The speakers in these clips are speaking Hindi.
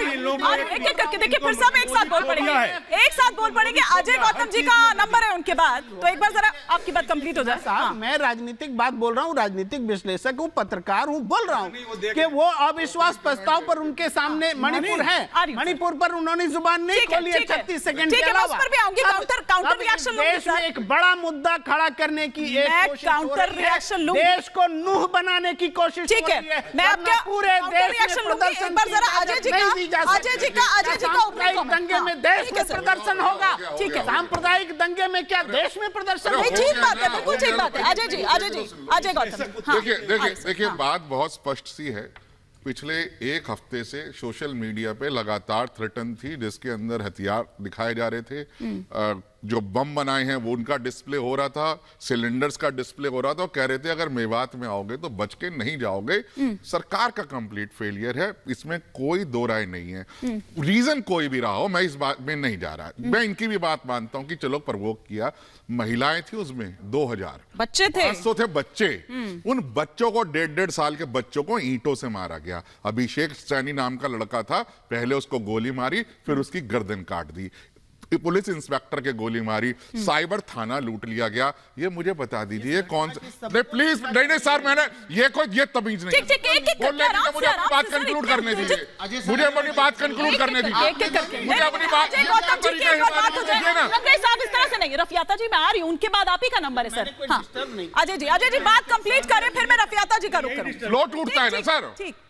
एक एक करके देखिए, फिर सब एक साथ बोल पड़ेंगे, एक साथ बोल पड़ेंगे। अजय गौतम जी का नंबर है उनके बाद, तो एक बार जरा आपकी बात कंप्लीट हो जाए। साहब मैं राजनीतिक बात बोल रहा हूँ, राजनीतिक विश्लेषक हूँ, पत्रकार हूँ, बोल रहा हूँ कि वो अविश्वास प्रस्ताव पर उनके सामने मणिपुर है, मणिपुर पर उन्होंने जुबान नहीं खोली है 36 सेकंड के अलावा। काउंटर रिएक्शन देश में एक बड़ा मुद्दा खड़ा करने की एक कोशिश हो रही है, देश को नूह बनाने की कोशिश हो रही है। मैं आपका पूरे देश में प्रदर्शन एक बार जरा अजय जी का दंगे में देश में प्रदर्शन होगा। ठीक है, सांप्रदायिक दंगे में क्या देश में प्रदर्शन होगा? ठीक बात है, बिल्कुल ठीक बात है। अजय गौतम, देखिए बात बहुत स्पष्ट सी है। पिछले एक हफ्ते से सोशल मीडिया पे लगातार थ्रेटन थी, जिसके अंदर हथियार दिखाए जा रहे थे, जो बम बनाए हैं वो उनका डिस्प्ले हो रहा था, सिलेंडर्स का डिस्प्ले हो रहा था। कह रहे थे अगर मेवात में आओगे तो बच के नहीं जाओगे। सरकार का कंप्लीट फेलियर है, इसमें कोई दो राय नहीं है। रीजन कोई भी रहा हो, मैं इस बात में नहीं जा रहा। मैं इनकी भी बात मानता हूं कि चलो प्रवोक किया, महिलाएं थी उसमें 2000 बच्चे थे, 500 थे बच्चे। उन बच्चों को 1.5 साल के बच्चों को ईंटों से मारा गया। अभिषेक सैनी नाम का लड़का था, पहले उसको गोली मारी, फिर उसकी गर्दन काट दी, पुलिस इंस्पेक्टर के गोली मारी, साइबर थाना लूट लिया गया। ये मुझे बता दीजिए कौन सा? प्लीज नहीं सर, मैंने ये तमीज नहीं बोलने की, मुझे अपनी बात कंक्लूड करने दीजिए, मुझे अपनी बात कंक्लूड करने दीजिए, मुझे अपनी बात। इस तरह से नहीं, रफियाता जी मैं आ रही हूँ, उनके बाद आप ही का नंबर है सर। हाँ अजय जी बात कंप्लीट करें, फिर मैं रफियाता जी का रुख करूँ। फ्लो टूटता है ना सर।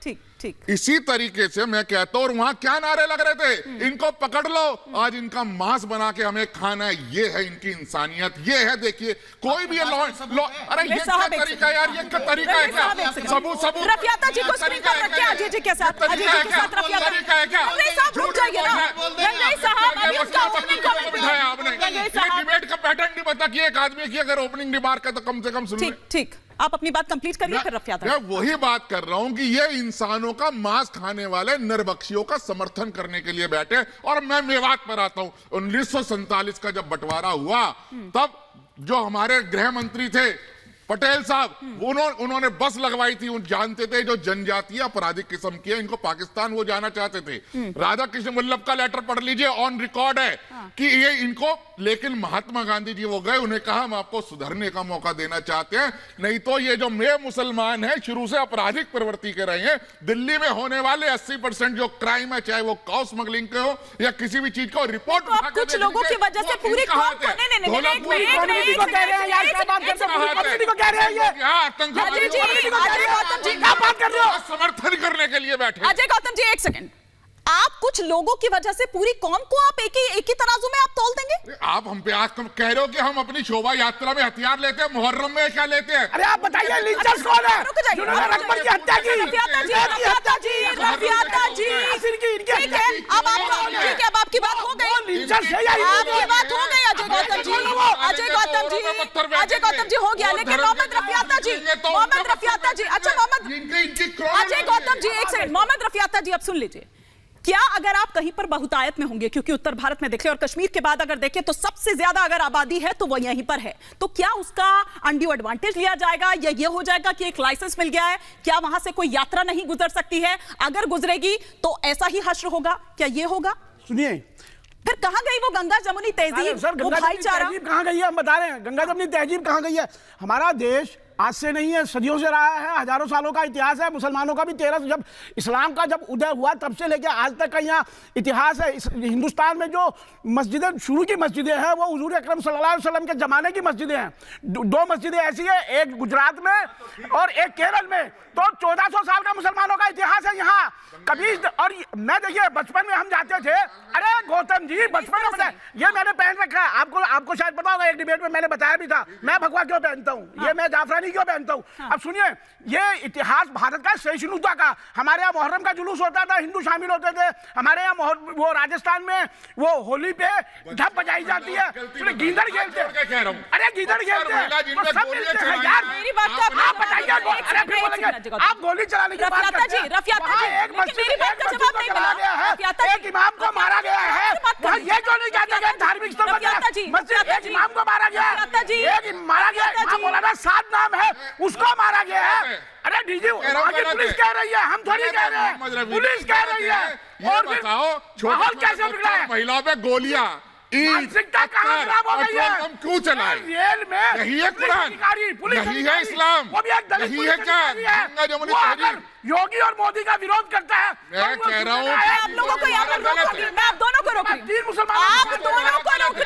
ठीक। इसी तरीके से मैं कहता हूं, और वहां क्या नारे लग रहे थे, इनको पकड़ लो, आज इनका मांस बना के हमें खाना है, ये है इनकी इंसानियत, ये है। देखिए कोई भी लॉ अरे ये क्या तरीका है यार, ये क्या तरीका है? क्या सबूत रफियाता जी को स्क्रीन पर रखिए, अजय जी के साथ तरीका है क्या? रुक जाइए ना रंजय साहब, अभी उसका ओपनिंग कमेंट बिठाया आपने। ये डिबेट का पैटर्न नहीं पता कि एक आदमी की अगर ओपनिंग रिमार्क है तो कम से कम सुनो। ठीक, आप अपनी बात कंप्लीट करिए, फिर रफियाता। मैं वही बात कर रहा हूं कि ये इंसानों का मांस खाने वाले नरबख्शियों का समर्थन करने के लिए बैठे। और मैं मेवात पर आता हूं, 1947 का जब बंटवारा हुआ, तब जो हमारे गृह मंत्री थे पटेल साहब, उन्होंने बस लगवाई थी। जानते थे जो जनजातीय आपराधिक किस्म की है, इनको पाकिस्तान वो जाना चाहते थे। राधा कृष्ण वल्लभ का लेटर पढ़ लीजिए, ऑन रिकॉर्ड है कि ये इनको, लेकिन महात्मा गांधी जी वो गए, उन्हें कहा हम आपको सुधरने का मौका देना चाहते हैं, नहीं तो ये जो मैं मुसलमान है शुरू से आपराधिक प्रवृत्ति के रहे हैं। दिल्ली में होने वाले 80% जो क्राइम है, चाहे वो काउ स्मगलिंग के हो या किसी भी चीज को रिपोर्ट, तो कुछ लोगों की वजह से पूरी समर्थन करने के लिए बैठे। अजय गौतम जी एक सेकंड, आप कुछ लोगों की वजह से पूरी कौम को आप एक ही तराजू में आप तोल देंगे? आप हम पे आज कह रहे हो कि हम अपनी शोभा यात्रा में हथियार लेते हैं, मुहर्रम में क्या लेते हैं? अरे आप बताइए लिंचर्स कौन है जिन्होंने अकबर की हत्या की? रफियाता जी ठीक है, अब आपकी बात हो गई, आपकी बात हो गई अजय गौतम जी हो गया। लेकिन मोहम्मद रफियाता जी, अच्छा मोहम्मद अजय गौतम जी एक सेकंड, मोहम्मद रफियाता जी अब सुन लीजिए, क्या अगर आप कहीं पर बहुतायत में होंगे, क्योंकि उत्तर भारत में देखें और कश्मीर के बाद अगर देखें तो सबसे ज्यादा अगर आबादी है तो वो यहीं पर है, तो क्या उसका अनड्यू एडवांटेज लिया जाएगा या ये हो जाएगा कि एक लाइसेंस मिल गया है, क्या वहां से कोई यात्रा नहीं गुजर सकती है? अगर गुजरेगी तो ऐसा ही हश्र होगा, क्या ये होगा? सुनिए, फिर कहां गई वो गंगा जमुनी तहजीब, वो भाईचारा कहां गई है? हम बता रहे हैं, गंगा जमुनी तहजीब कहां गई है? हमारा देश आज से नहीं है, सदियों से रहा है, हजारों सालों का इतिहास है। मुसलमानों का भी 13 जब इस्लाम का जब उदय हुआ तब से लेकर आज तक का यहाँ इतिहास है। हिंदुस्तान में जो मस्जिदें शुरू की मस्जिदें हैं वो हुजूर अकरम सल्लल्लाहु अलैहि वसल्लम के ज़माने की मस्जिदें हैं। दो मस्जिदें ऐसी है, एक गुजरात में और एक केरल में। तो 1400 साल का मुसलमानों का इतिहास है यहाँ। कभी और मैं देखिए बचपन में हम जाते थे, अरे गौतम जी बचपन में बताया, ये मैंने पहन रखा है, आपको शायद पता होगा, एक डिबेट में मैंने बताया भी था, मैं भगवा क्यों पहनता हूँ, ये मैं जाफरानी क्यों पहनता हूँ। अब सुनिए, ये इतिहास भारत का सहिष्णुता का, हमारे यहाँ मुहर्रम का जुलूस होता था, हिंदू शामिल होते थे। हमारे यहाँ वो राजस्थान में वो होली पे ढप बजाई जाती है, गीदड़ खेलते हैं, अरे गीदड़ खेलते हैं, सब मिलते हैं यार। मेरी बात का आप बताइए, आप गोली चलाने की बात करते हैं, एक मस्जिद चला गया है, एक इमाम को मारा गया है, वहाँ ये क्यों नहीं कहते कि धार्मिक स्थल मस्जिद एक इमाम को मारा गया है, एक मारा गया है, मौलाना साद नाम है, उसको मारा गया है। अरे डीजी कह रहा हूं आगे गलत पुलिस है। कह रही है, हम थोड़ी गलत कह है, रहे मोहम्मद हैं, रफी, पुलिस कह रही है। ये और बताओ माहौल कैसे बिगड़ा है? महिलाओं पे गोलियां, ईंट, मानसिकता कहाँ पत्थर खराब हो और गई है? हम क्यों चलाएं? जेल में यही है पुलिस कुरान, अधिकारी, पुलिस यही है अधिकारी, इस्लाम, वो भी एक दलित यही पुलिस है क्या? अधिकारी है। गंगा जमुनी वो तहरीर। अगर योगी और मोदी का विरोध करता है मैं तो वो कह रहा हूं सुनने कि आया। आप लोगों को यहाँ पर गलत रोक है। मैं आप दोनों को रोक रही तीन हूँ, मुसलमानों आप को दोनों को रोक